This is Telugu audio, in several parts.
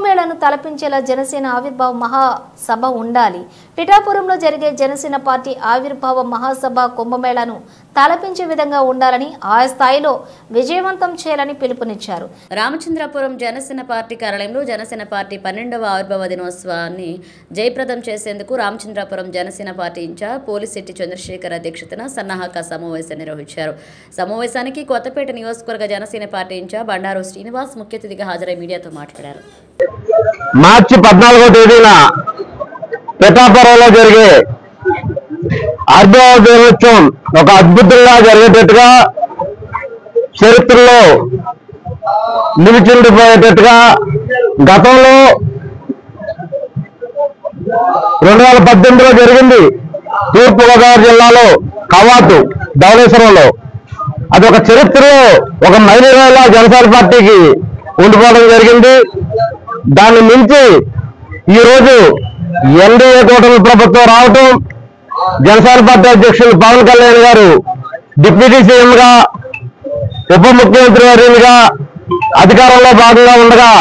కుంభమేళను తలపించేలా జనసేన ఆవిర్భావ మహాసభ ఉండాలి. పిఠాపురంలో జరిగే జనసేన పార్టీ ఆవిర్భావ మహాసభ కుంభమేళను తలపించే విధంగా ఉండాలని ఆ స్థాయిలో విజయవంతం చేయాలని పిలుపునిచ్చారు. రామచంద్రపురం జనసేన పార్టీ కార్యాలయంలో జనసేన పార్టీ 12వ ఆవిర్భావ దినోత్సవాన్ని జయప్రదం చేసేందుకు రామచంద్రపురం జనసేన పార్టీ ఇన్ఛార్జ్ పోలిశెట్టి చంద్రశేఖర్ అధ్యక్షతన సన్నాహక సమావేశం నిర్వహించారు. సమావేశానికి కొత్తపేట నియోజకవర్గ జనసేన పార్టీ ఇన్ఛార్జ్ బండారు శ్రీనివాస్ ముఖ్య అతిథిగా హాజరై మీడియాతో మాట్లాడారు. మార్చి 14వ తేదీన పిఠాపురంలో జరిగే ఆవిర్భావ దినోత్సవం ఒక అద్భుతంగా జరిగేటట్టుగా చరిత్రలో నిలిచిండిపోయేటట్టుగా గతంలో 2018లో జరిగింది. తూర్పుగోదావరి జిల్లాలో కవాతు ధవళేశ్వరంలో అదొక చరిత్రలో ఒక మైలురాయిలా జనసేన పార్టీకి ఉండిపోవడం జరిగింది. దాన్ని మించి ఈరోజు ఎన్డీఏ కూటమి ప్రభుత్వం రావటం, జనసేన పార్టీ అధ్యక్షులు పవన్ కళ్యాణ్ గారు డిప్యూటీ సీఎంగా ఉప ముఖ్యమంత్రి వర్యులుగా అధికారంలో భాగంగా ఉండగా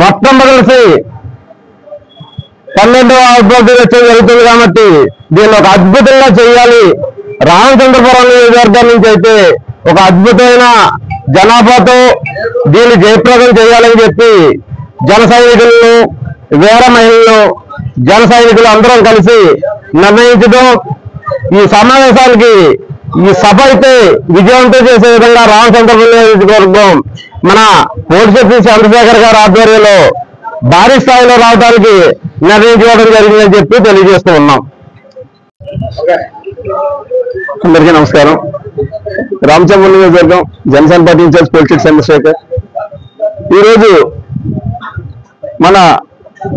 మొట్టమొదటి 12వ ఆవిర్భావ దినోత్సవం జరుగుతుంది కాబట్టి దీన్ని ఒక అద్భుతంగా చేయాలి. రామచంద్రపురం నియోజకవర్గం నుంచి అయితే ఒక అద్భుతమైన జనాభాతో దీన్ని జయప్రదం చేయాలని చెప్పి జన సైనికులను, వీర మహిళలను, జన సైనికులు అందరం కలిసి నిర్ణయించడం, ఈ సమావేశానికి ఈ సభ అయితే విజయవంతం చేసే విధంగా రామచంద్రపురం నియోజకవర్గం మన పోలిశెట్టి చంద్రశేఖర్ గారి ఆధ్వర్యంలో భారీ స్థాయిలో రావడానికి నిర్ణయించుకోవడం జరిగిందని చెప్పి తెలియజేస్తూ ఉన్నాం. అందరికీ నమస్కారం. రామచంద్రపురం నియోజకవర్గం జనసేన పార్టీ ఇన్ఛార్జ్ పోలిశెట్టి చంద్రశేఖర్ ఈరోజు మన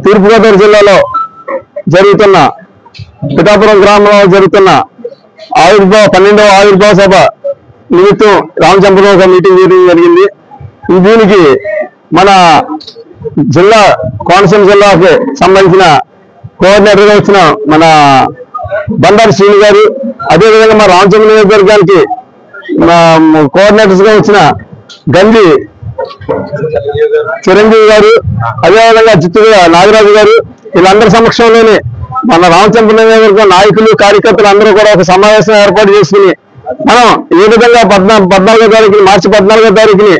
తూర్పుగోదావరి జిల్లాలో జరుగుతున్న పిఠాపురం గ్రామంలో జరుగుతున్న 12వ ఆవిర్భావ సభ నిమిత్తం రామచంద్రపురం ఒక మీటింగ్ చేయడం జరిగింది. దీనికి మన జిల్లా కోనసీమ జిల్లాకు సంబంధించిన కోఆర్డినేటర్గా వచ్చిన మన బండారు శ్రీని గారు, అదేవిధంగా మా రామచంద్ర నియోజకవర్గానికి కోఆర్డినేటర్స్ గా వచ్చిన గంజి చిరంజీవి గారు, అదేవిధంగా చిత్తూరు నాగరాజు గారు, వీళ్ళందరి సమక్షంలోనే మన రామచంద్ర నియోజకవర్గం నాయకులు, కార్యకర్తలు అందరూ కూడా ఒక సమావేశం ఏర్పాటు చేసుకుని మనం ఏ విధంగా 14వ తారీఖుని మార్చి 14వ తారీఖుని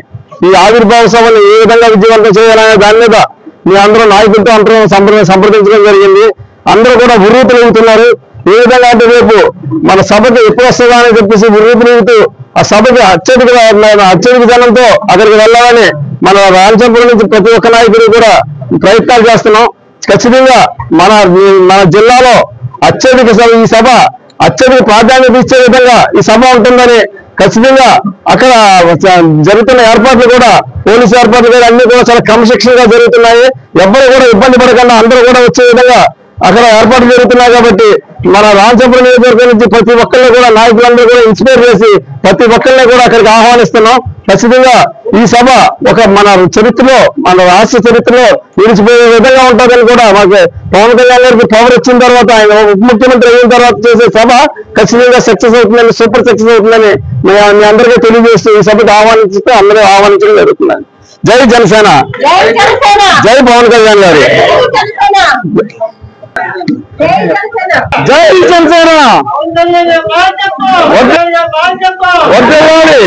ఈ ఆవిర్భావ సభను ఏ విధంగా విజయవంతం చేయాలనే దాని మీద మీ అందరూ నాయకులతో అందరూ సంప్రదించడం జరిగింది. అందరూ కూడా ఉర్రూతలుగుతున్నారు. ఏ విధంగా అంటే రేపు మన సభకు ఎప్పుడు వస్తుందా అని చెప్పేసి ఉర్రూతలుగుతూ ఆ సభకి అత్యధిక జనంతో అక్కడికి వెళ్ళాలని మన రామచంద్రపురం నుంచి ప్రతి ఒక్క నాయకుడు కూడా ప్రయత్నాలు చేస్తున్నాం. ఖచ్చితంగా మన జిల్లాలో ఈ సభ అత్యధిక ప్రాధాన్యత ఇచ్చే విధంగా ఈ సభ ఉంటుందని ఖచ్చితంగా అక్కడ జరుగుతున్న ఏర్పాట్లు కూడా పోలీసు ఏర్పాట్లు కూడా అన్ని కూడా చాలా క్రమశిక్షణగా జరుగుతున్నాయి. ఎవ్వరు కూడా ఇబ్బంది పడకుండా అందరూ కూడా వచ్చే విధంగా అక్కడ ఏర్పాట్లు జరుగుతున్నాయి. కాబట్టి మన రామచంద్రపురం నియోజకవర్గం నుంచి ప్రతి ఒక్కరిని కూడా నాయకులందరూ కూడా ఇన్స్పైర్ చేసి ప్రతి ఒక్కరిని కూడా అక్కడికి ఆహ్వానిస్తున్నాం. ఖచ్చితంగా ఈ సభ ఒక మన చరిత్రలో, మన రాష్ట్ర చరిత్రలో నిలిచిపోయే విధంగా ఉంటుందని కూడా మాకు పవన్ కళ్యాణ్ గారికి పవర్ వచ్చిన తర్వాత, ఆయన ఉప ముఖ్యమంత్రి అయిన తర్వాత చేసే సభ ఖచ్చితంగా సక్సెస్ అవుతుందని, సూపర్ సక్సెస్ అవుతుందని మీ అందరికీ తెలియజేస్తూ ఈ సభకు ఆహ్వానిస్తే అందరూ ఆహ్వానించడం జరుగుతుందని. జై జనసేన, జై పవన్ కళ్యాణ్ గారు, జై జనసేన, వడ్డేవాడి